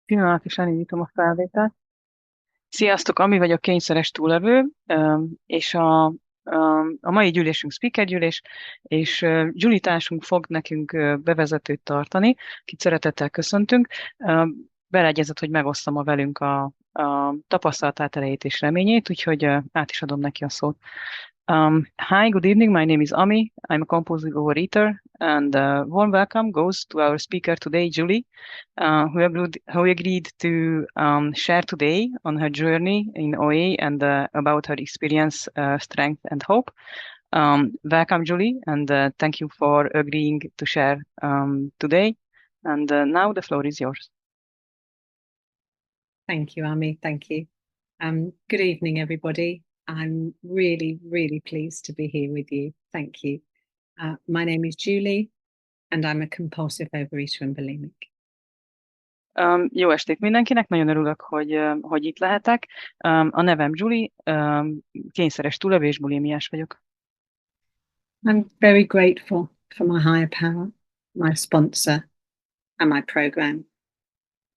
Pillanat, és elindítom a felvételt. Sziasztok, Ami vagyok, kényszeres túlevő, és a mai gyűlésünk speaker gyűlés, és Gyuli társunk fog nekünk bevezetőt tartani, akit szeretettel köszöntünk. Beleegyezett, hogy megosztam a velünk a tapasztalatát, elejét és reményét, úgyhogy át is adom neki a szót. Hi, good evening. My name is Ami. I'm a compulsive overeater, and warm welcome goes to our speaker today, Julie, who agreed to share today on her journey in OA and about her experience, strength, and hope. Welcome, Julie, and thank you for agreeing to share today. And now the floor is yours. Thank you, Ami. Thank you. Good evening, everybody. I'm really, really pleased to be here with you. Thank you. My name is Julie, and I'm a compulsive overeater and bulimic. Jó estét mindenkinek, nagyon örülök, hogy itt lehetek. A nevem Julie, kényszeres túlevő és bulimiás vagyok. I'm very grateful for my higher power, my sponsor, and my program.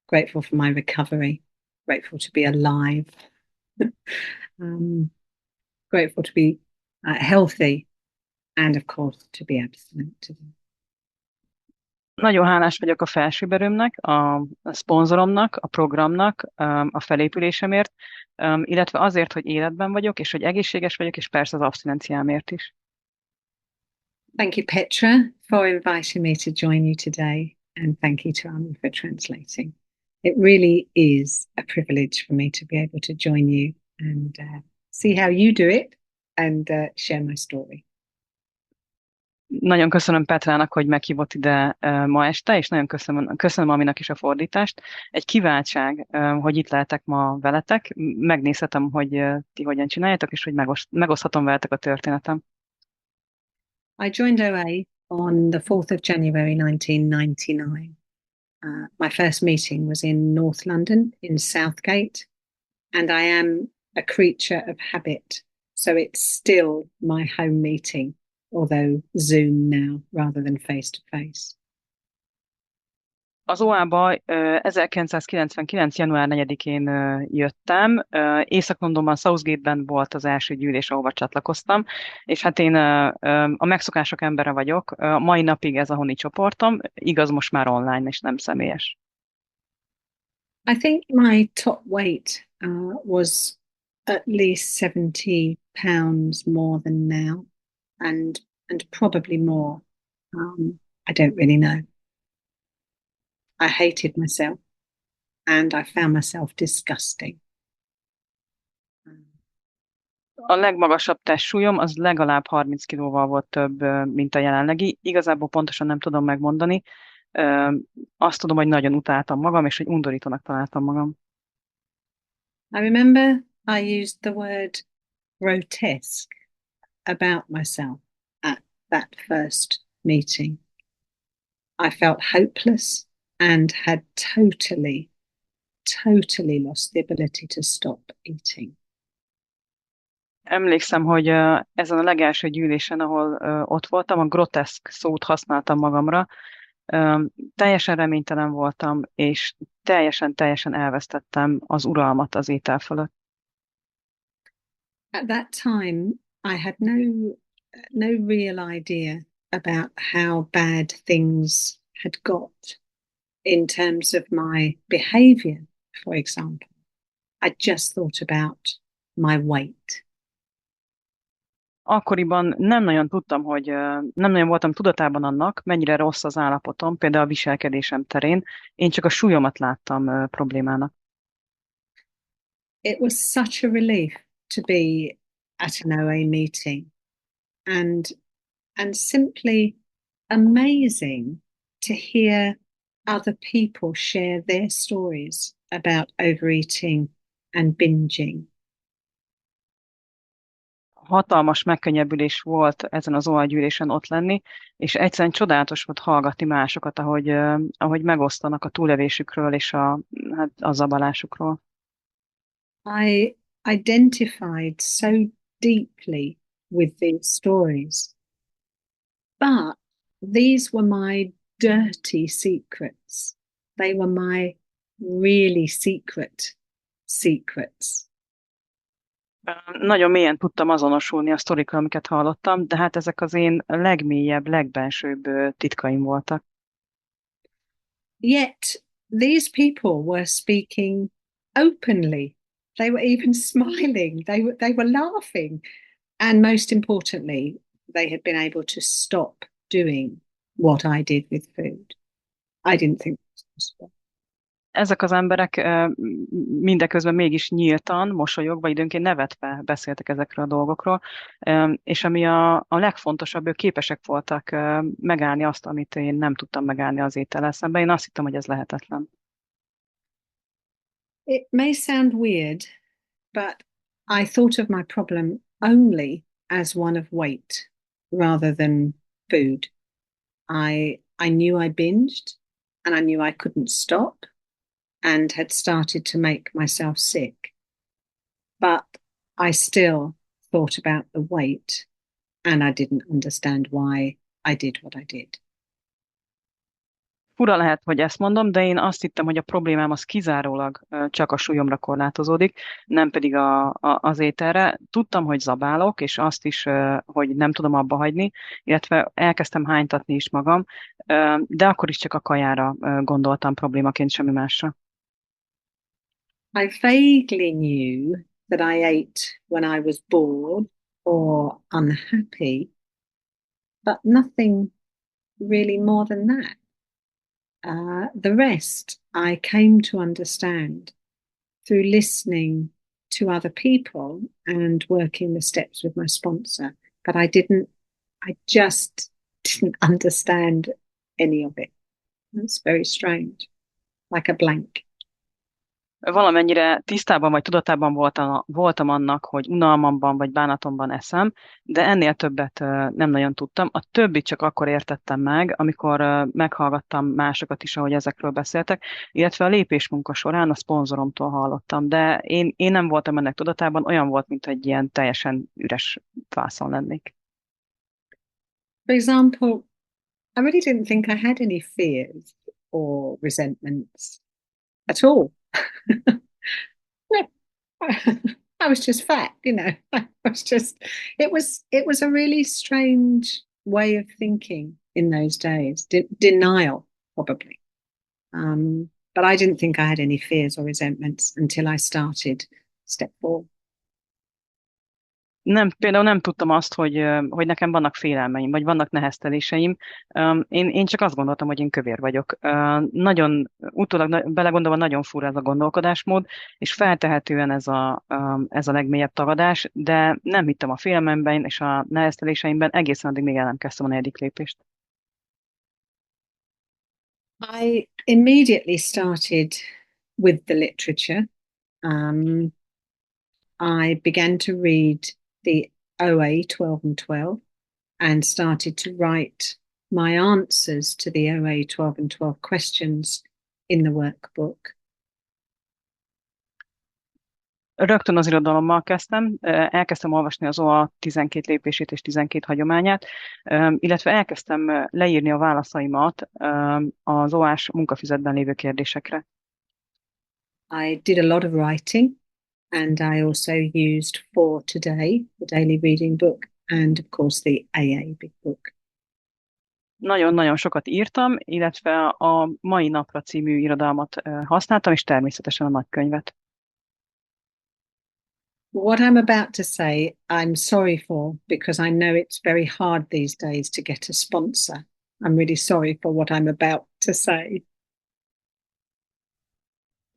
Grateful for my recovery. Grateful to be alive. Grateful to be healthy, and of course to be abstinent today. Nagyon hálás vagyok a felsőbberőmnek, a szponzoromnak, a programnak, a felépülésemért, illetve azért, hogy életben vagyok, és hogy egészséges vagyok, és persze az abstinenciámért is. Thank you, Petra, for inviting me to join you today, and thank you to Ami for translating. It really is a privilege for me to be able to join you and see how you do it and share my story. Nagyon köszönöm Petrának, hogy meghívott ide ma este, és nagyon köszönöm Aminak is a fordítást. Egy kiváltság, hogy itt lehetek ma veletek. Megnézhetem, hogy ti hogyan csináljátok, és hogy megoszthatom veletek a történetem. I joined OA on the 4th of January 1999. My first meeting was in North London, in Southgate, and I am a creature of habit, so it's still my home meeting, although Zoom now rather than face-to-face. Az OA-ba 1999. január 4-én jöttem. Észak-Londonban, Southgate-ben volt az első gyűlés, ahova csatlakoztam, és hát én a megszokások embere vagyok. A mai napig ez a honi csoportom, igaz, most már online, és nem személyes. I think my top weight was at least 70 pounds more than now, and probably more. I don't really know. I hated myself, and I found myself disgusting. A legmagasabb testsúlyom az legalább 30 kilóval volt több, mint a jelenlegi. Igazából pontosan nem tudom megmondani. Azt tudom, hogy nagyon utáltam magam, és hogy undorítónak találtam magam. I remember I used the word grotesque about myself at that first meeting. I felt hopeless and had totally lost the ability to stop eating. Emlékszem, hogy ezen a legelső gyűlésen, ahol ott voltam, a groteszk szót használtam magamra. Teljesen reménytelen voltam, és teljesen elvesztettem az uralmat az étel fölött. At that time, I had no real idea about how bad things had got in terms of my behavior, for example. I just thought about my weight. Akkoriban nem nagyon tudtam, nem nagyon voltam tudatában annak, mennyire rossz az állapotom, például a viselkedésem terén. Én csak a súlyomat láttam problémának. It was such a relief to be at an OA meeting and simply amazing to hear other people share their stories about overeating and binging. Hatalmas megkönnyebbülés volt ezen az OA gyűlésen ott lenni, és egyszerűen csodálatos volt hallgatni másokat, ahogy megosztanak a túlélésükről és a zabalásukról. I identified so deeply with these stories, but these were my dirty secrets. They were my really secret secrets. Nagyon mélyen tudtam azonosulni a sztorikkal, amiket hallottam, de hát ezek az én legmélyebb, legbensőbb titkaim voltak. Yet these people were speaking openly. They were even smiling. They were laughing. And most importantly, they had been able to stop doing what I did with food. I didn't think it was possible. Ezek az emberek mindeközben mégis nyíltan, mosolyogva, időnként nevetve beszéltek ezekről a dolgokról, és ami a legfontosabb, ők képesek voltak megállni azt, amit én nem tudtam megállni az étellel szemben. Én azt hittem, hogy ez lehetetlen. It may sound weird, but I thought of my problem only as one of weight rather than food. I knew I binged and I knew I couldn't stop and had started to make myself sick. But I still thought about the weight and I didn't understand why I did what I did. Fura lehet, hogy ezt mondom, de én azt hittem, hogy a problémám az kizárólag csak a súlyomra korlátozódik, nem pedig az ételre. Tudtam, hogy zabálok, és azt is, hogy nem tudom abba hagyni, illetve elkezdtem hánytatni is magam, de akkor is csak a kajára gondoltam problémaként, semmi másra. I vaguely knew that I ate when I was bored or unhappy, but nothing really more than that. The rest I came to understand through listening to other people and working the steps with my sponsor. But I just didn't understand any of it. It's very strange, like a blank. Valamennyire tisztában vagy tudatában voltam annak, hogy unalmamban vagy bánatomban eszem, de ennél többet nem nagyon tudtam. A többit csak akkor értettem meg, amikor meghallgattam másokat is, ahogy ezekről beszéltek, illetve a lépésmunka során a szponzoromtól hallottam, de én nem voltam ennek tudatában, olyan volt, mint egy ilyen teljesen üres vászon lennék. For example, I really didn't think I had any fears or resentments at all. I was just fat, you know. I was just it was a really strange way of thinking in those days. Denial, probably. But I didn't think I had any fears or resentments until I started step 4. Például nem tudtam azt, hogy nekem vannak félelmeim, vagy vannak nehezteléseim. Én csak azt gondoltam, hogy én kövér vagyok. Nagyon, utólag belegondolva nagyon fura ez a gondolkodásmód, és feltehetően ez a legmélyebb tagadás, de nem hittem a félelmemben és a nehezteléseimben, egészen addig még el nem kezdtem a 4. lépést. I immediately started with the literature. I began to read the OA 12 and 12 and started to write my answers to the OA 12 and 12 questions in the workbook. Rögtön az irodalommal kezdtem, elkezdtem olvasni az OA 12 lépését és 12 hagyományát, illetve elkezdtem leírni a válaszaimat az OA-s munkafüzetben lévő kérdésekre. I did a lot of writing and I also used For Today, the daily reading book, and of course the AA big book. Nagyon-nagyon sokat írtam, illetve a Mai Napra című irodalmat használtam, és természetesen a nagykönyvet. What I'm about to say, I'm sorry for, because I know it's very hard these days to get a sponsor. I'm really sorry for what I'm about to say.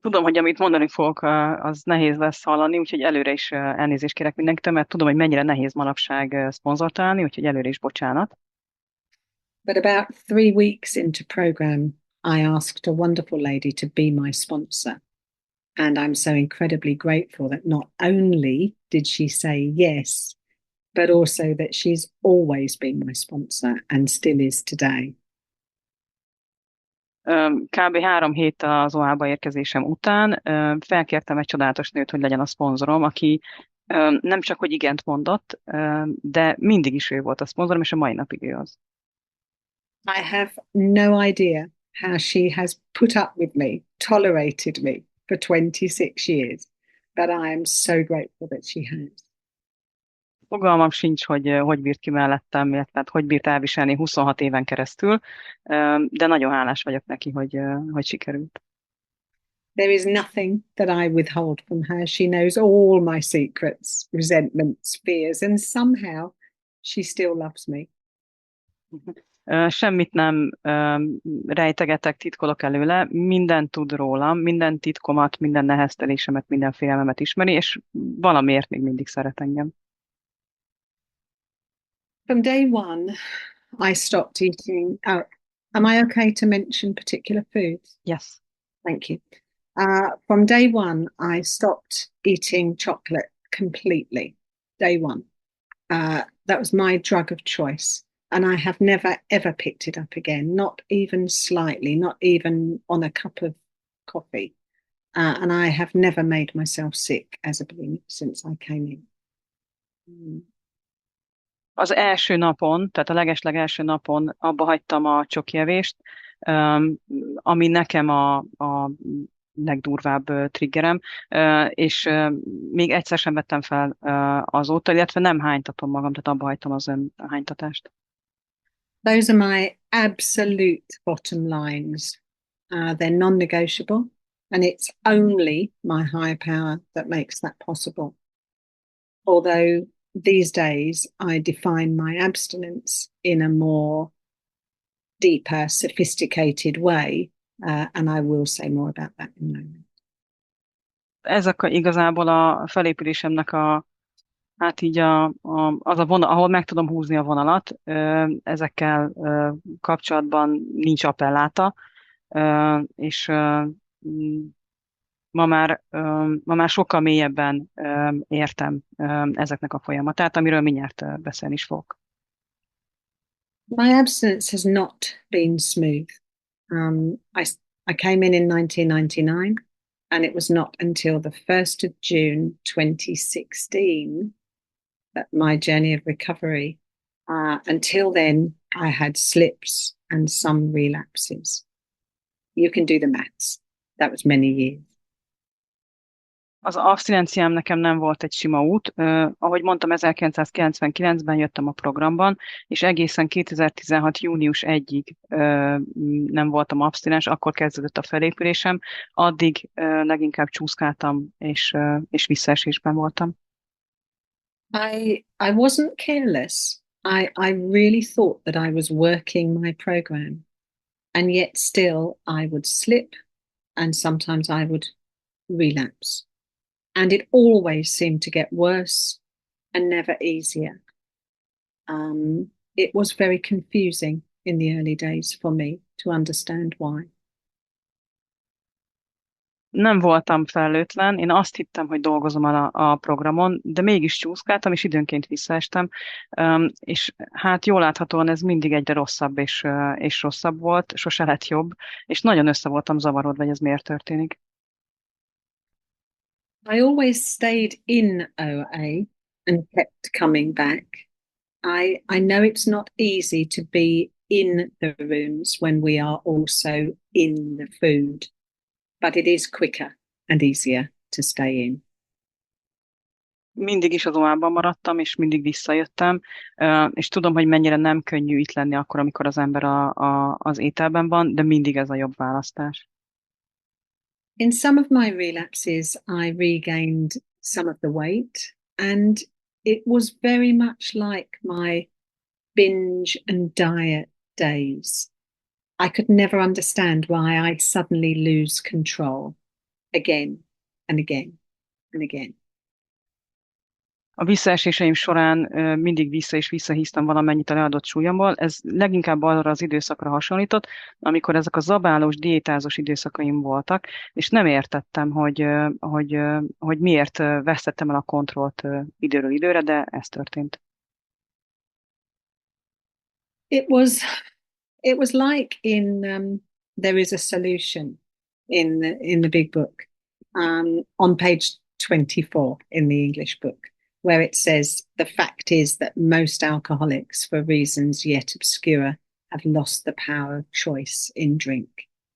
Tudom, hogy amit mondani fogok, az nehéz lesz hallani, úgyhogy előre is elnézést kérek mindenkitől, mert tudom, hogy mennyire nehéz manapság szponzort találni, úgyhogy előre is bocsánat. But about 3 weeks into program, I asked a wonderful lady to be my sponsor. And I'm so incredibly grateful that not only did she say yes, but also that she's always been my sponsor and still is today. Kb. 3 hét az OA-ba érkezésem után felkértem egy csodálatos nőt, hogy legyen a szponzorom, aki nem csak, hogy igent mondott, de mindig is ő volt a szponzorom, és a mai napig ő az. I have no idea how she has put up with me, tolerated me for 26 years. But I am so grateful that she has. Fogalmam sincs, hogy bírt ki mellettem, illetve hát hogy bírt elviselni 26 éven keresztül, de nagyon hálás vagyok neki, hogy sikerült. There is nothing that I withhold from her. She knows all my secrets, resentments, fears, and somehow she still loves me. Semmit nem rejtegetek, titkolok előle, mindent tud rólam, minden titkomat, minden neheztelésemet, minden félelmemet ismeri, és valamiért még mindig szeret engem. From day one, I stopped eating. Oh, am I okay to mention particular foods? Yes. Thank you. From day one, I stopped eating chocolate completely. Day one. That was my drug of choice. And I have never, ever picked it up again, not even slightly, not even on a cup of coffee. And I have never made myself sick as a bulimic since I came in. Az első napon, tehát a legeslegelső napon abba hagytam a csokievést, ami nekem a legdurvább triggerem, és még egyszer sem vettem fel azóta, illetve nem hánytatom magam, tehát abba hagytam az hánytatást. Those are my absolute bottom lines. They're non-negotiable, and it's only my higher power that makes that possible. Although these days I define my abstinence in a more deeper, sophisticated way, and I will say more about that in a moment. Ezek igazából a felépülésemnek hát így az a vonal, ahol meg tudom húzni a vonalat, ezekkel kapcsolatban nincs appelláta, és ma már sokkal mélyebben értem ezeknek a folyamatát, amiről mindjárt beszélni is fogok. My abstinence has not been smooth. I came in 1999, and it was not until the 1st of June 2016 that my journey of recovery, until then, I had slips and some relapses. You can do the maths. That was many years. Az abszinenciám nekem nem volt egy sima út. Ahogy mondtam, 1999-ben jöttem a programban, és egészen 2016. június 1-ig nem voltam abszinens, akkor kezdődött a felépülésem, addig leginkább csúszkáltam, és visszaesésben voltam. I wasn't careless. I really thought that I was working my program, and yet still I would slip, and sometimes I would relapse. And it always seemed to get worse and never easier. It was very confusing in the early days for me to understand why. Nem voltam felelőtlen, én azt hittem, hogy dolgozom a programon, de mégis csúszkáltam, és időnként visszaestem, és hát jól láthatóan ez mindig egyre rosszabb és rosszabb volt, sose lett jobb, és nagyon össze voltam zavarodva, hogy ez miért történik. I always stayed in OA and kept coming back. I know it's not easy to be in the rooms when we are also in the food, but it is quicker and easier to stay in. Mindig is az OA-ban maradtam, és mindig visszajöttem, és tudom, hogy mennyire nem könnyű itt lenni akkor, amikor az ember az ételben van, de mindig ez a jobb választás. In some of my relapses, I regained some of the weight, and it was very much like my binge and diet days. I could never understand why I'd suddenly lose control again and again and again. A visszaeséseim során mindig vissza és visszahíztam valamennyit a leadott súlyomból. Ez leginkább arra az időszakra hasonlított, amikor ezek a zabálós, diétázós időszakaim voltak, és nem értettem, hogy miért vesztettem el a kontrollt időről időre, de ez történt. It was like in There is a Solution in the big book, on page 24 in the English book, where it says, the fact is that most alcoholics, for reasons yet obscure, have lost the power of choice in drink.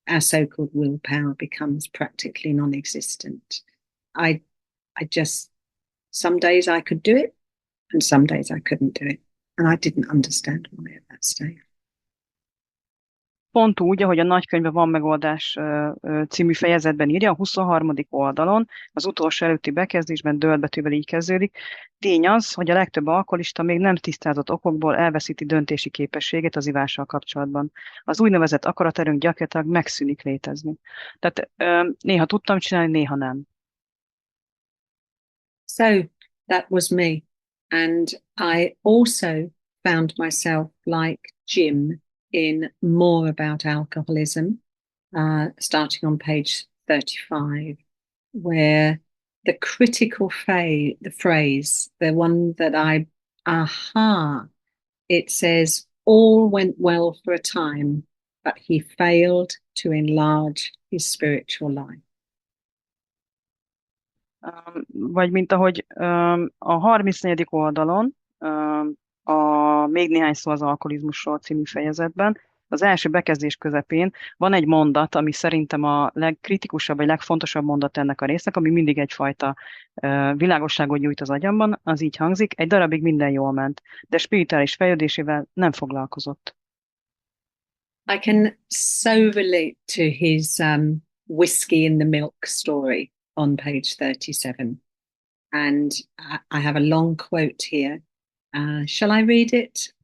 Our so-called willpower becomes practically non-existent. I just, some days I could do it and some days I couldn't do it. And I didn't understand why at that stage. Pont úgy, ahogy a nagykönyvben Van megoldás című fejezetben írja, a 23. oldalon, az utolsó előtti bekezdésben dölt így kezdődik. Tény az, hogy a legtöbb alkoholista még nem tisztázott okokból elveszíti döntési képességét az ivással kapcsolatban. Az úgynevezett akaraterőnk gyakorlatilag megszűnik létezni. Tehát néha tudtam csinálni, néha nem. So that was me. And I also found myself like Jim in more about alcoholism, starting on page 35, where the critical phrase, the one that it says, all went well for a time, but he failed to enlarge his spiritual life. Vagy mint ahogy a 34. oldalon, a Még néhány szó az alkoholizmusról című fejezetben, az első bekezdés közepén van egy mondat, ami szerintem a legkritikusabb, vagy legfontosabb mondat ennek a résznek, ami mindig egyfajta világosságot nyújt az agyamban, az így hangzik, egy darabig minden jól ment, de spirituális fejlődésével nem foglalkozott. I can so relate to his whiskey in the milk story on page 37. And I have a long quote here. Shall I read it,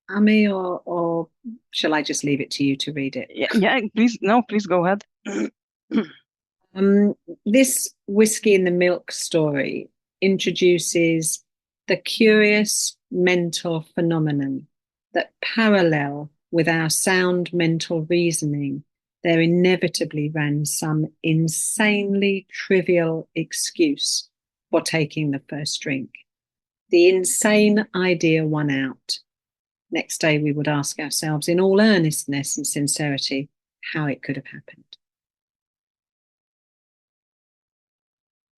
Ami, or shall I just leave it to you to read it? Yeah, please go ahead. This whiskey in the milk story introduces the curious mental phenomenon that parallel with our sound mental reasoning, there inevitably ran some insanely trivial excuse for taking the first drink. The insane idea won out. Next day we would ask ourselves in all earnestness and sincerity how it could have happened.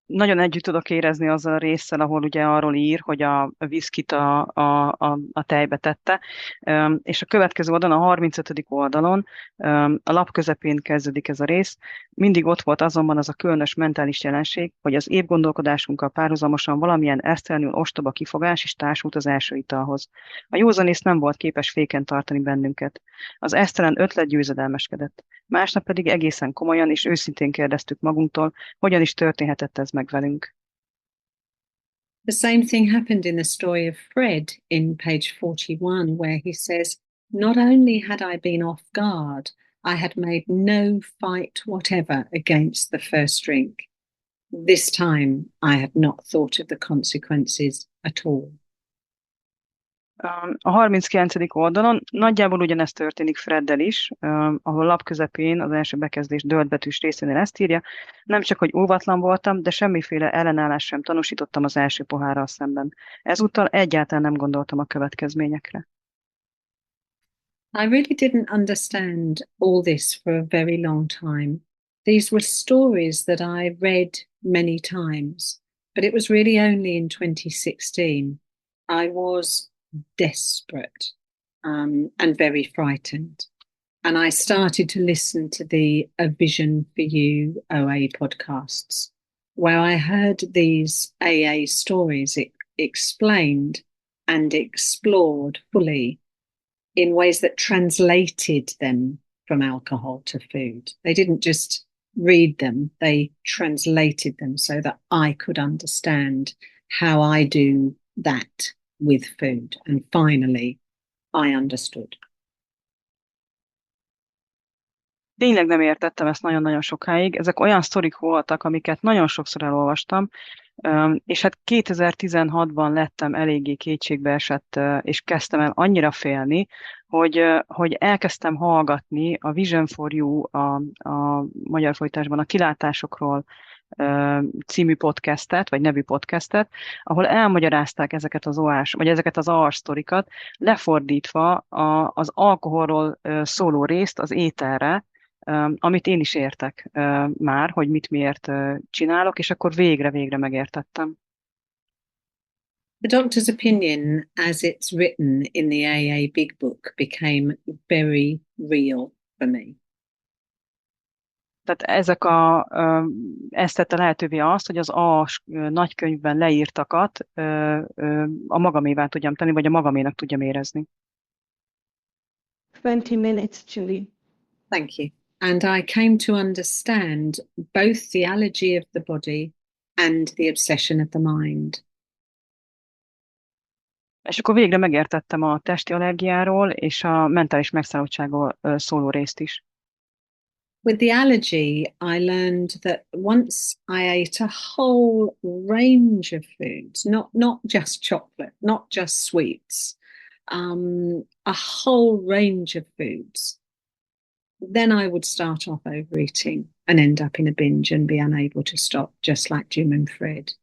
Nagyon együtt tudok érezni azzal a résszel, ahol ugye arról ír, hogy a viszkit a tejbe tette, és a következő oldalon, a 35. oldalon, a lap közepén kezdődik ez a rész. Mindig ott volt azonban az a különös mentális jelenség, hogy az épp gondolkodásunkkal párhuzamosan valamilyen esztelenül ostoba kifogás is társult az első italhoz. A józanész nem volt képes féken tartani bennünket. Az esztelen ötlet győzedelmeskedett. Másnap pedig egészen komolyan és őszintén kérdeztük magunktól, hogyan is történhetett ez meg velünk. The same thing happened in the story of Fred in page 41, where he says, not only had I been off guard, I had made no fight whatever against the first drink. This time I had not thought of the consequences at all. A 39. oldalon nagyjából ugyanezt történik Freddel is, ahol lap közepén az első bekezdés döltbetűs részénél ezt írja, nem csak, hogy óvatlan voltam, de semmiféle ellenállást sem tanúsítottam az első pohárral szemben. Ezúttal egyáltalán nem gondoltam a következményekre. I really didn't understand all this for a very long time. These were stories that I read many times, but it was really only in 2016 I was desperate and very frightened. And I started to listen to the A Vision for You OA podcasts, where I heard these AA stories explained and explored fully in ways that translated them from alcohol to food. They didn't just read them, they translated them so that I could understand how I do that with food. And finally, I understood. Tényleg nem értettem ezt nagyon-nagyon sokáig. Ezek olyan sztorik voltak, amiket nagyon sokszor elolvastam, és hát 2016-ban lettem eléggé kétségbeesett, és kezdtem el annyira félni, hogy elkezdtem hallgatni a Vision for You, a magyar fordításban a kilátásokról című podcastet, vagy nevű podcastet, ahol elmagyarázták ezeket az vagy ezeket az OR sztorikat, lefordítva az alkoholról szóló részt az ételre, amit én is értek már, hogy mit miért csinálok, és akkor végre megértettem. The doctor's opinion, as it's written in the AA Big Book, became very real for me. Tehát ezt tette lehetővé azt, hogy az nagykönyvben leírtakat a magamévá tudjam tenni, vagy a magaménak tudjam érezni. 20 minutes, Julie. Thank you. And I came to understand both the allergy of the body and the obsession of the mind. És akkor végre megértettem a testi allergiáról és a mentális megszállottságról szóló részt is. With the allergy, I learned that once I ate a whole range of foods, not just chocolate, not just sweets, a whole range of foods, then I would start off overeating and end up in a binge and be unable to stop, just like Jim and Fred.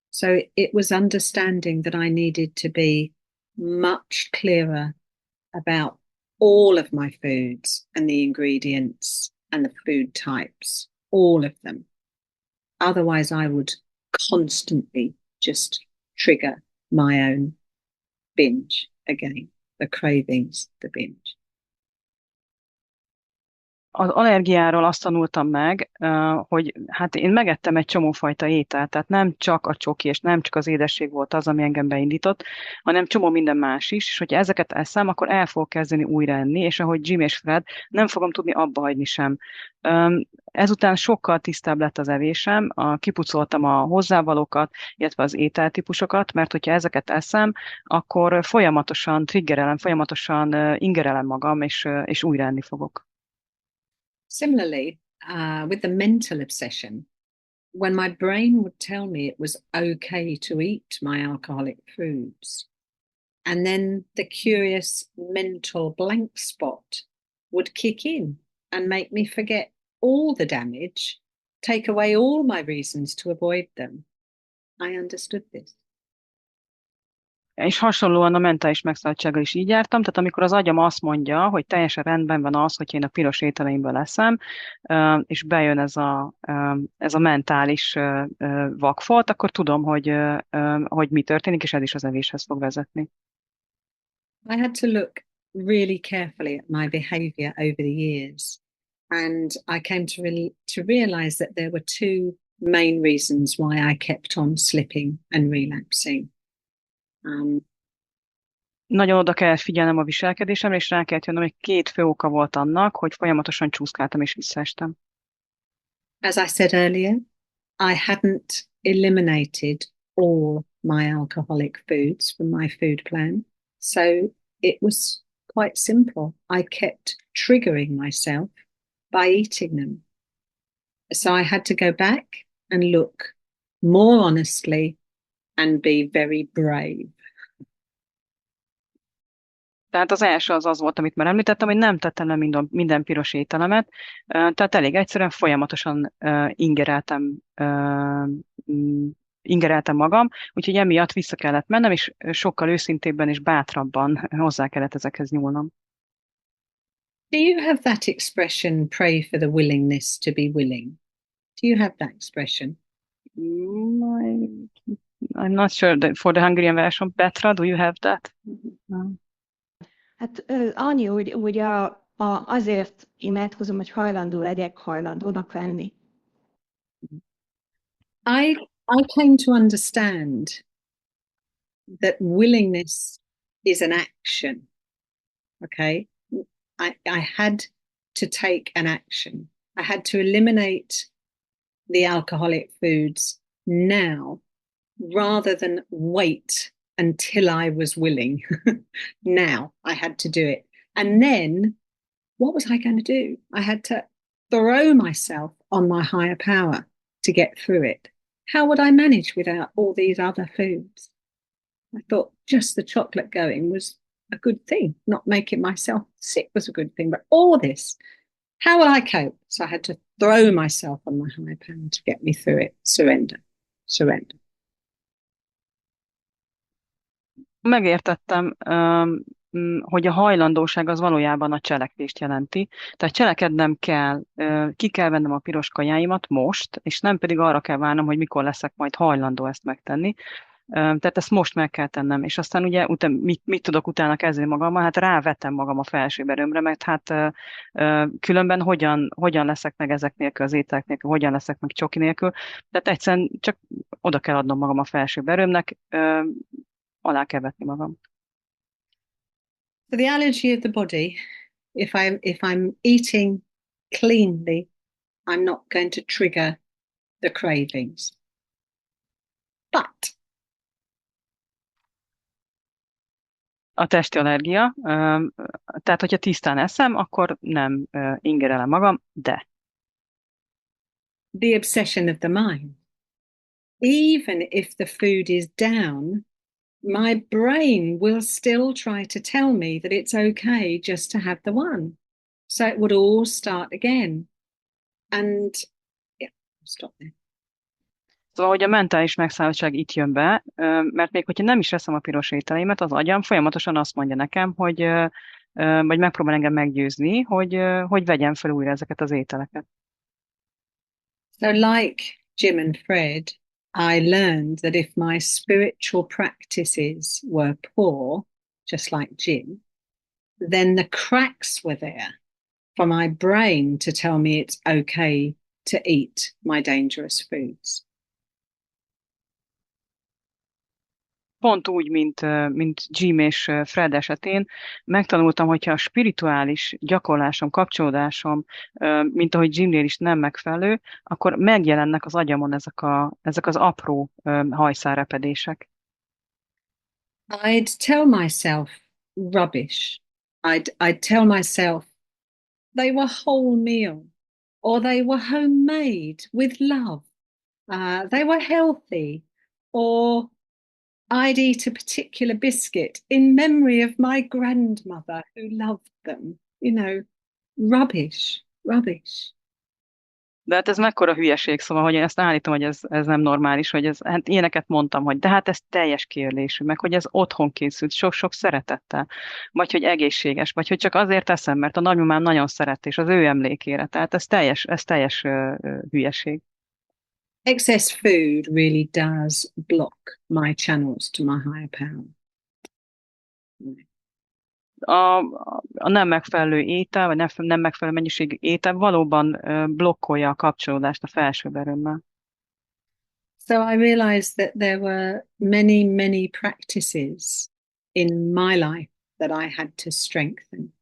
So it was understanding that I needed to be much clearer about all of my foods and the ingredients and the food types, all of them. Otherwise, I would constantly just trigger my own binge again, the cravings, the binge. Az allergiáról azt tanultam meg, hogy hát én megettem egy csomófajta ételt, tehát nem csak a csoki, és nem csak az édesség volt az, ami engem beindított, hanem csomó minden más is, és hogyha ezeket eszem, akkor el fogok kezdeni újra enni, és ahogy Jim és Fred, nem fogom tudni abba hagyni sem. Ezután sokkal tisztább lett az evésem, kipucoltam a hozzávalókat, illetve az ételtípusokat, mert hogyha ezeket eszem, akkor folyamatosan triggerelem, folyamatosan ingerelem magam, és újra enni fogok. Similarly, with the mental obsession, when my brain would tell me it was okay to eat my alcoholic foods, and then the curious mental blank spot would kick in and make me forget all the damage, take away all my reasons to avoid them. I understood this. És hasonlóan a mentális megszállottsággal is így jártam, tehát amikor az agyam azt mondja, hogy teljesen rendben van az, hogy én a piros ételeimből leszem, és bejön ez a mentális vakfolt, akkor tudom, hogy mi történik, és ez is az evéshez fog vezetni. I had to look really carefully at my behavior over the years, and I came to realize that there were two main reasons why I kept on slipping and relapsing. Nagyon oda kellett figyelnem a viselkedésemre, és rá kellett jönnöm, hogy két fő oka volt annak, hogy folyamatosan csúszkáltam és visszaestem. As I said earlier, I hadn't eliminated all my alcoholic foods from my food plan, so it was quite simple. I kept triggering myself by eating them. So I had to go back and look more honestly and be very brave. Tehát az első az volt, amit már említettem, hogy nem tettem le minden piros ételemet, tehát elég egyszerűen folyamatosan ingereltem magam, úgyhogy emiatt vissza kellett mennem, és sokkal őszintébben és bátrabban hozzá kellett ezekhez nyúlnom. Do you have that expression, pray for the willingness to be willing? Do you have that expression? I'm not sure for the Hungarian version. Petra, do you have that? No. Hát annyi, hogy azért imádkozom, hogy hajlandó legyek hajlandónak lenni. I came to understand that willingness is an action. Okay? I had to take an action. I had to eliminate the alcoholic foods now rather than wait until I was willing. Now I had to do it. And then what was I going to do? I had to throw myself on my higher power to get through it. How would I manage without all these other foods? I thought just the chocolate going was a good thing. Not making myself sick was a good thing, but all this, how will I cope? So I had to throw myself on my higher power to get me through it. Surrender. Megértettem, hogy a hajlandóság az valójában a cselekvést jelenti. Tehát cselekednem kell, ki kell vennem a piros kajáimat most, és nem pedig arra kell várnom, hogy mikor leszek majd hajlandó ezt megtenni. Tehát ezt most meg kell tennem. És aztán ugye mit tudok utána kezdeni magammal? Hát rávettem magam a felsőbb erőmre, mert hát különben hogyan leszek meg ezek nélkül, az ételek nélkül, hogyan leszek meg csoki nélkül. Tehát egyszerűen csak oda kell adnom magam a felsőbb erőmnek, alá kell vetni magam. So the allergy of the body, if I'm eating cleanly, I'm not going to trigger the cravings. But A testi allergia, tehát hogyha tisztán eszem, akkor nem ingerelem magam, de the obsession of the mind, even if the food is down, my brain will still try to tell me that it's okay just to have the one. So it would all start again. And yeah, I'll stop there. Szóval, hogy a mentális megszállottság itt jön be, mert még hogyha nem is eszem a piros ételeimet, az agyam folyamatosan azt mondja nekem, hogy vagy megpróbál engem meggyőzni, hogy vegyem fel újra ezeket az ételeket. So like Jim and Fred, I learned that if my spiritual practices were poor, just like Jim, then the cracks were there for my brain to tell me it's okay to eat my dangerous foods. Pont úgy, mint Jim és Fred esetén, megtanultam, hogyha a spirituális gyakorlásom, kapcsolódásom, mint ahogy Jimnél is nem megfelelő, akkor megjelennek az agyamon ezek az apró hajszálrepedések. I'd tell myself rubbish. I'd tell myself they were whole meal, or they were homemade with love. They were healthy, or I'd eat a particular biscuit in memory of my grandmother who loved them. You know, rubbish, rubbish. De hát ez mekkora hülyeség, szóval, hogy én ezt állítom, hogy ez nem normális, hogy hát ilyeneket mondtam, hogy de hát ez teljes kiérlésű, meg hogy ez otthon készült, sok-sok szeretettel, vagy hogy egészséges, vagy hogy csak azért teszem, mert a nagymamám nagyon szeret, és az ő emlékére. Tehát ez teljes hülyeség. Excess food really does block my channels to my higher power. A nem megfelelő étel, vagy nem megfelelő mennyiségű étel valóban blokkolja a kapcsolódást a felsőbb erőmmel. So I realized that there were many, many practices in my life that I had to strengthen.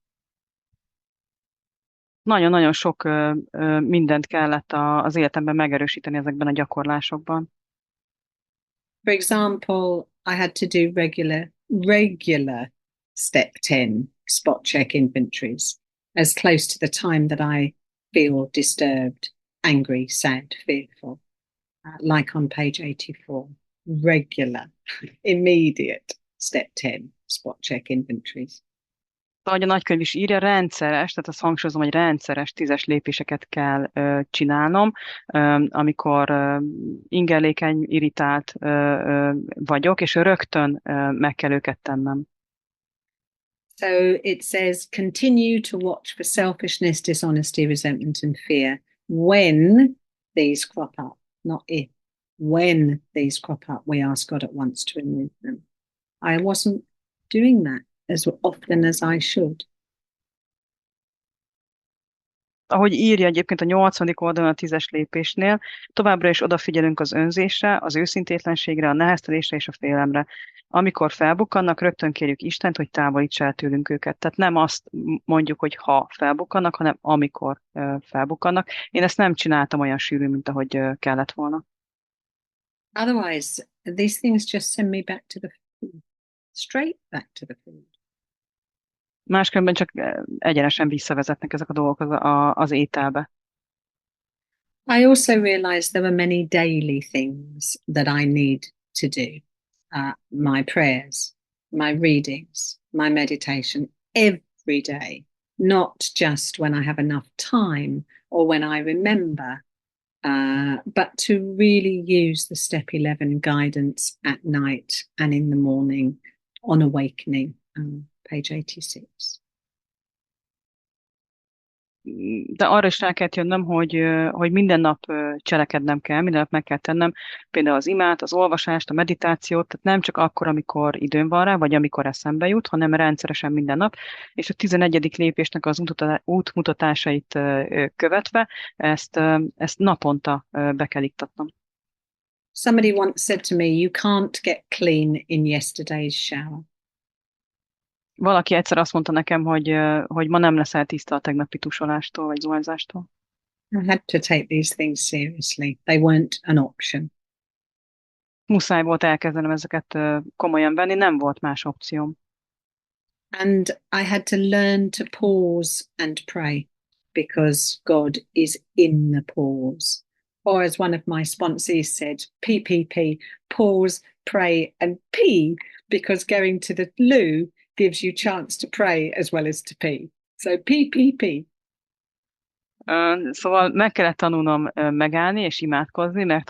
Nagyon-nagyon sok mindent kellett az életemben megerősíteni ezekben a gyakorlásokban. For example, I had to do regular step 10 spot check inventories as close to the time that I feel disturbed, angry, sad, fearful, like on page 84. Regular, immediate step 10 spot check inventories. Ahogy a nagykönyv is írja, rendszeres, tehát azt hangsúlyozom, hogy rendszeres 10-es lépéseket kell csinálnom, amikor ingerlékeny, irritált vagyok, és rögtön meg kell őket tennem. So it says, continue to watch for selfishness, dishonesty, resentment, and fear when these crop up, not if. When these crop up, we ask God at once to remove them. I wasn't doing that as often as I should. Ahogy írja egyébként a 8. oldalon a 10-es lépésnél, továbbra is odafigyelünk az önzésre, az őszintétlenségre, a neheztelésre és a félelemre. Amikor felbukkannak, rögtön kérjük Istent, hogy távolítsa el tőlünk őket. Tehát nem azt mondjuk, hogy ha felbukkannak, hanem amikor felbukkannak. Én ezt nem csináltam olyan sűrű, mint ahogy kellett volna. Otherwise, these things just send me back to the food, straight back to the food. Máskülönben csak egyenesen visszavezetnek ezek a dolgok az ételbe. I also realized there were many daily things that I need to do. My prayers, my readings, my meditation, every day, not just when I have enough time or when I remember, but to really use the step 11 guidance at night and in the morning on awakening. Page 86. de arra is rá kell jönnöm, hogy minden nap cselekednem kell, minden nap meg kell tennem, például az imát, az olvasást, a meditációt, tehát nem csak akkor, amikor időm van rá, vagy amikor eszembe jut, hanem rendszeresen minden nap, és a 11. lépésnek az útmutatásait követve ezt naponta be kell iktatnom. Somebody once said to me, you can't get clean in yesterday's shower. Valaki egyszer azt mondta nekem, hogy ma nem leszel tiszta a tegnapi tusolástól, vagy zuhanyzástól. I had to take these things seriously. They weren't an option. Muszáj volt elkezdenem ezeket komolyan venni, nem volt más opcióm. And I had to learn to pause and pray because God is in the pause. Or as one of my sponsees said, PPP, pause, pray and pee, because going to the loo gives you chance to pray as well as to pee. So PPP. Szóval meg kellett tanulnom megállni és imádkozni, mert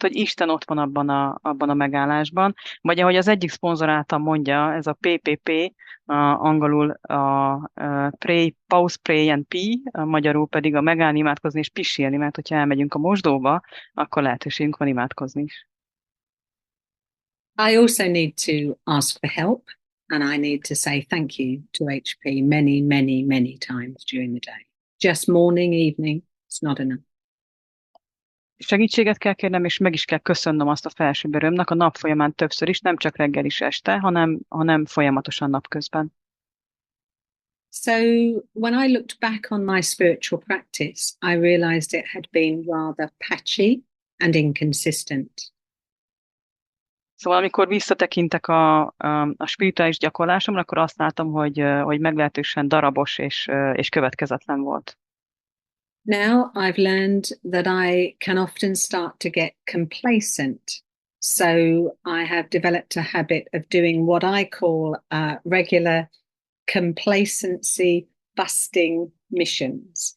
hogy Isten ott van abban a megállásban. Vagy ahogy az egyik szponzoráltam mondja, ez a PPP, angolul a pray, pause, pray and pee, magyarul pedig a megállni, imádkozni és pisilni, mert hogyha elmegyünk a mosdóba, akkor lehetőségünk van imádkozni is. I also need to ask for help, and I need to say thank you to HP many, many, many times during the day. Just morning, evening, it's not enough. Segítséget kell kérnem, és meg is kell köszönnöm azt a felsőbb örömnek a nap folyamán többször is, nem csak reggel is este, hanem folyamatosan napközben. So when I looked back on my spiritual practice, I realized it had been rather patchy and inconsistent. Szóval amikor visszatekintek a spirituális gyakorlásomra, akkor azt látom, hogy meglehetősen darabos és következetlen volt. Now I've learned that I can often start to get complacent. So I have developed a habit of doing what I call regular complacency busting missions.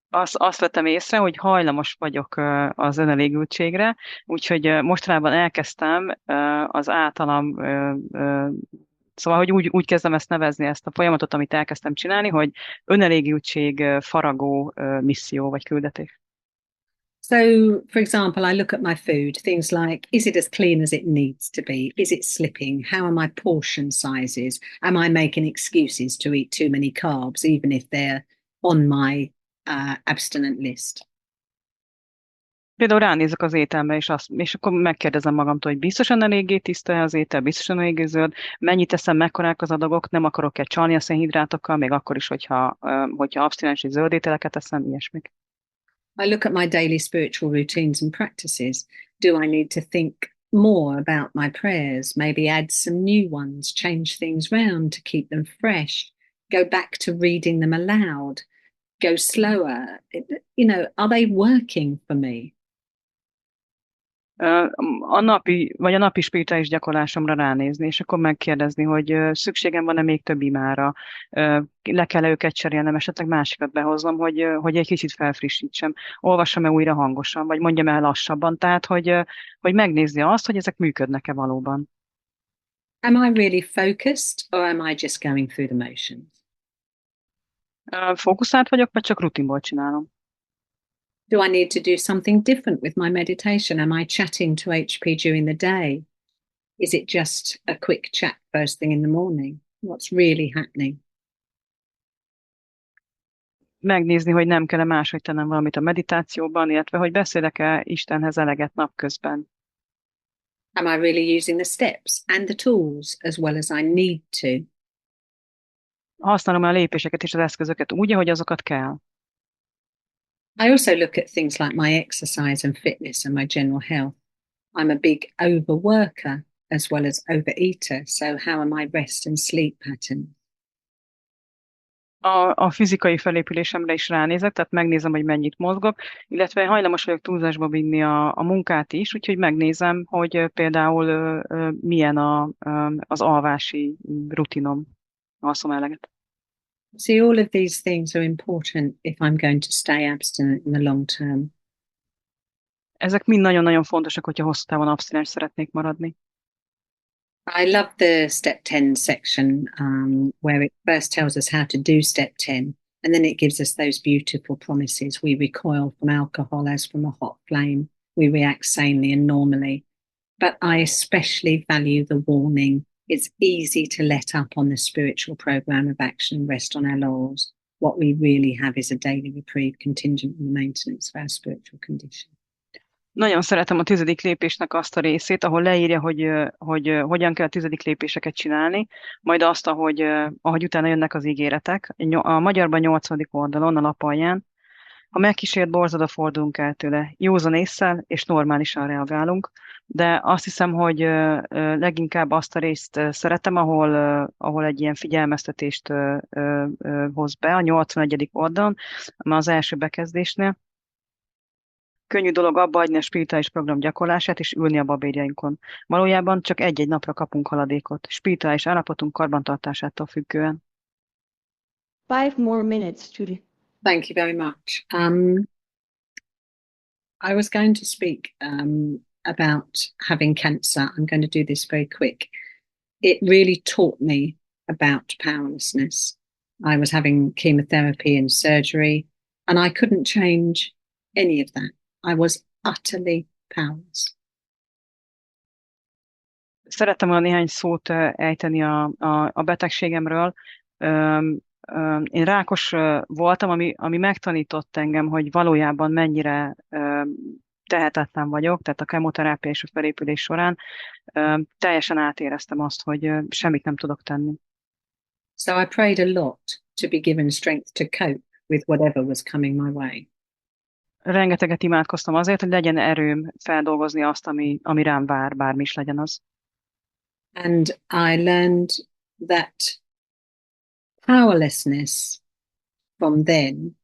Azt vettem észre, hogy hajlamos vagyok az önelégültségre, úgyhogy mostanában elkezdtem az általam, szóval, hogy úgy kezdem ezt nevezni, ezt a folyamatot, amit elkezdtem csinálni, hogy önelégültség faragó misszió vagy küldetés. So, for example, I look at my food, things like, is it as clean as it needs to be? Is it slipping? How are my portion sizes? Am I making excuses to eat too many carbs, even if they're on my abstinent list? Például ránézek az ételme, és akkor megkérdezem magamtól, hogy biztosan eléggé tiszta az étel, biztosan eléggé zöld, mennyit eszem, mekkorák az adagok, nem akarok-e csalni a szénhidrátokkal, még akkor is, hogyha abstinens és zöld ételeket eszem, ilyesmik. I look at my daily spiritual routines and practices. Do I need to think more about my prayers? Maybe add some new ones, change things round to keep them fresh, go back to reading them aloud, go slower. Are they working for me? A napi spirituális gyakorlásomra ránézni, és akkor megkérdezni, hogy szükségem van-e még több imára, le kell-e őket cserélnem, esetleg másikat behoznom, hogy egy kicsit felfrissítsem, olvassam-e újra hangosan, vagy mondjam el lassabban, tehát, hogy megnézni azt, hogy ezek működnek-e valóban. Am I really focused, or am I just going through the motions? Fókuszált vagyok, vagy csak rutinból csinálom? Do I need to do something different with my meditation? Am I chatting to HP during the day? Is it just a quick chat first thing in the morning? What's really happening? Megnézni, hogy nem kell-e máshogy tennem valamit a meditációban, illetve hogy beszélek-e Istenhez eleget napközben. Am I really using the steps and the tools as well as I need to? Használom a lépéseket és az eszközöket úgy, ahogy azokat kell. I also look at things like my exercise and fitness and my general health. I'm a big overworker as well as overeater, so how are my rest and sleep patterns? A fizikai felépülésemre is ránézek, tehát megnézem, hogy mennyit mozgok, illetve hajlamos vagyok túlzásba vinni a munkát is, úgyhogy megnézem, hogy például milyen az alvási rutinom, alszom eleget. See, all of these things are important if I'm going to stay abstinent in the long term. Ezek mind nagyon-nagyon fontosak, hogyha hosszú távon abstinens szeretnék maradni. I love the step 10 section where it first tells us how to do step 10, and then it gives us those beautiful promises. We recoil from alcohol as from a hot flame. We react sanely and normally. But I especially value the warning. It's easy to let up on the spiritual program of action and rest on our laurels. What we really have is a daily reprieve contingent on the maintenance of our spiritual condition. Nagyon szeretem a 10. lépésnek azt a részét, ahol leírja, hogy hogyan kell a 10. lépéseket csinálni, majd azt, ahogy utána jönnek az ígéretek. A magyarban 8. oldalon, a lap alján, ha megkísért borzada, fordulunk el tőle. Józan ésszel és normálisan reagálunk, de azt hiszem, hogy leginkább azt a részt szeretem, ahol egy ilyen figyelmeztetést hoz be, a 81. oldalon, az első bekezdésnél. Könnyű dolog abba hagyni a spirituális program gyakorlását és ülni a babérjainkon. Valójában csak egy-egy napra kapunk haladékot, spirituális állapotunk karbantartásától függően. 5 more minutes, Judy. Thank you very much. I was going to speak about having cancer. I'm going to do this very quick. It really taught me about powerlessness. I was having chemotherapy and surgery, and I couldn't change any of that. I was utterly powerless. Szerettem volna néhány szót ejteni a betegségemről. Én rákos voltam, ami megtanított engem, hogy valójában mennyire tehetetlen vagyok, tehát a kemoterápia és a felépülés során teljesen átéreztem azt, hogy semmit nem tudok tenni. So I prayed a lot to be given strength to cope with whatever was coming my way. Rengeteget imádkoztam azért, hogy legyen erőm feldolgozni azt, ami rám vár, bármi is legyen az. And I learned that powerlessness from then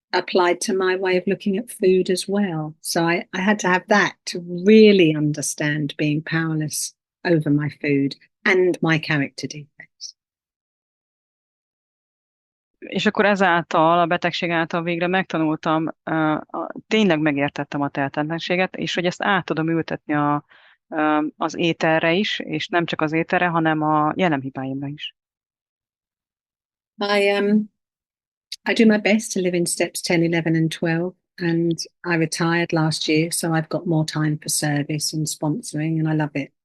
applied to my way of looking at food as well. So I had to have that to really understand being powerless over my food and my character defects. És akkor ezáltal, a betegség által végre megtanultam, tényleg megértettem a tehetetlenséget, és hogy ezt át tudom ültetni az ételre is, és nem csak az ételre, hanem a jelenhibáimra is. I do my best to live in steps 10, 11 and 12, and I retired last year, so I've got more time for service and sponsoring, and I love it.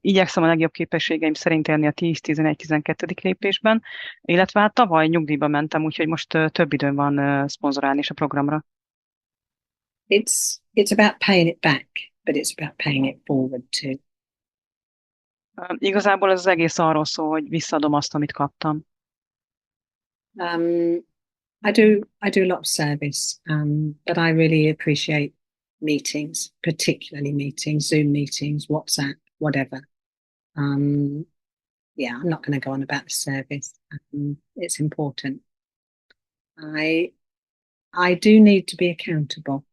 Igyekszem a legjobb képességeim szerint élni a 10, 11, 12. lépésben, illetve hát tavaly nyugdíjba mentem, úgyhogy most több időm van szponzorálni is a programra. It's about paying it back, but it's about paying it forward too. Igazából ez az egész arról szól, hogy visszaadom azt, amit kaptam. I do a lot of service, but I really appreciate meetings, particularly meetings, Zoom meetings, WhatsApp, whatever. Yeah, I'm not going to go on about the service. It's important. I do need to be accountable.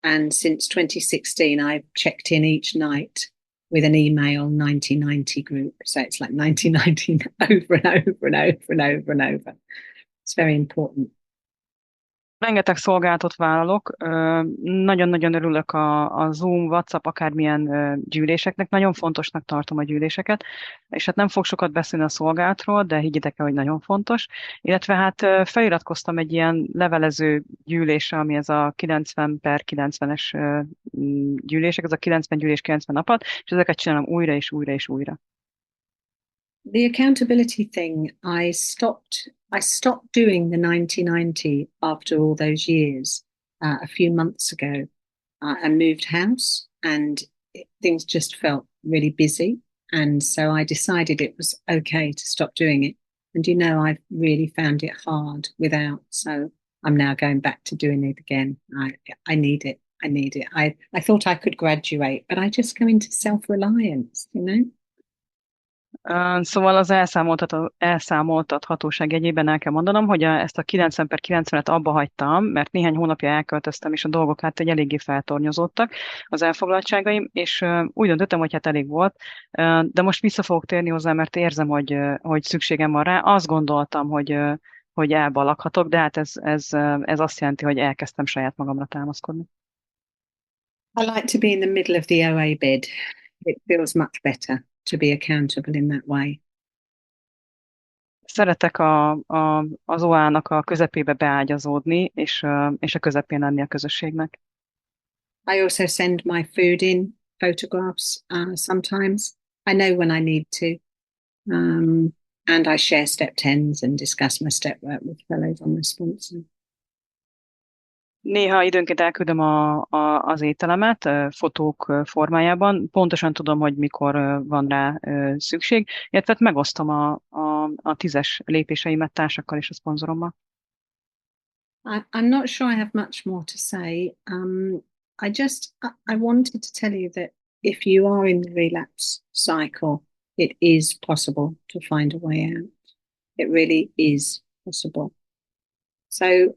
And since 2016, I've checked in each night with an email 9090 group. So it's like 9090 over and over and over and over and over. It's very important. Rengeteg szolgálatot vállalok, nagyon-nagyon örülök a Zoom, WhatsApp, akármilyen gyűléseknek, nagyon fontosnak tartom a gyűléseket, és hát nem fog sokat beszélni a szolgálatról, de higgyétek el, hogy nagyon fontos, illetve hát feliratkoztam egy ilyen levelező gyűlésre, ami ez a 90/90-es gyűlések, ez a 90 gyűlés 90 napat, és ezeket csinálom újra és újra és újra. The accountability thing, I stopped doing the 9090 after all those years a few months ago. I moved house and things just felt really busy. And so I decided it was okay to stop doing it. And you know, I've really found it hard without. So I'm now going back to doing it again. I need it. I need it. I thought I could graduate, but I just go into self-reliance, you know? Szóval az elszámoltathatóság jegyében el kell mondanom, hogy ezt a 90/90-et abba hagytam, mert néhány hónapja elköltöztem, és a dolgok hát egy eléggé feltornyozódtak az elfoglaltságaim, és úgy döntöttem, hogy hát elég volt, de most vissza fogok térni hozzá, mert érzem, hogy szükségem van rá. Azt gondoltam, hogy elbalaghatok, de hát ez azt jelenti, hogy elkezdtem saját magamra támaszkodni. I like to be in the middle of the OA bed. it feels much better to be accountable in that way. Szeretek az OA-nak a közepébe beágyazódni, és a közepén lenni a közösségnek. I also send my food in photographs sometimes. I know when I need to. And I share step 10s and discuss my step work with fellows on response. Néha időnként elküldöm az ételemet fotók formájában. Pontosan tudom, hogy mikor van rá szükség, illetve megosztom a 10-es lépéseimet társakkal és a szponzorommal. I'm not sure I have much more to say. I wanted to tell you that if you are in the relapse cycle, it is possible to find a way out. It really is possible. So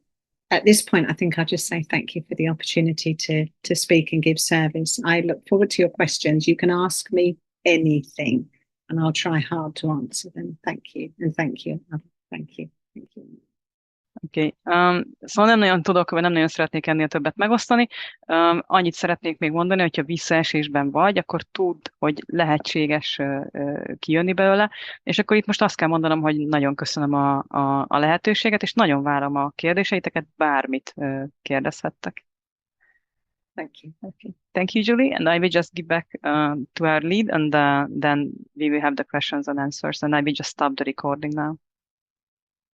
at this point, I think I'll just say thank you for the opportunity to speak and give service. I look forward to your questions. You can ask me anything and I'll try hard to answer them. Thank you. And thank you. Thank you. Thank you. Oké. Szóval nem nagyon tudok, vagy nem nagyon szeretnék ennél többet megosztani. Annyit szeretnék még mondani, hogyha visszaesésben vagy, akkor tudd, hogy lehetséges kijönni belőle, és akkor itt most azt kell mondanom, hogy nagyon köszönöm a lehetőséget, és nagyon várom a kérdéseiteket, bármit kérdezhettek. Thank you. Okay. Thank you, Julie. And I will just give back to our lead, and then we will have the questions and answers, and I will just stop the recording now.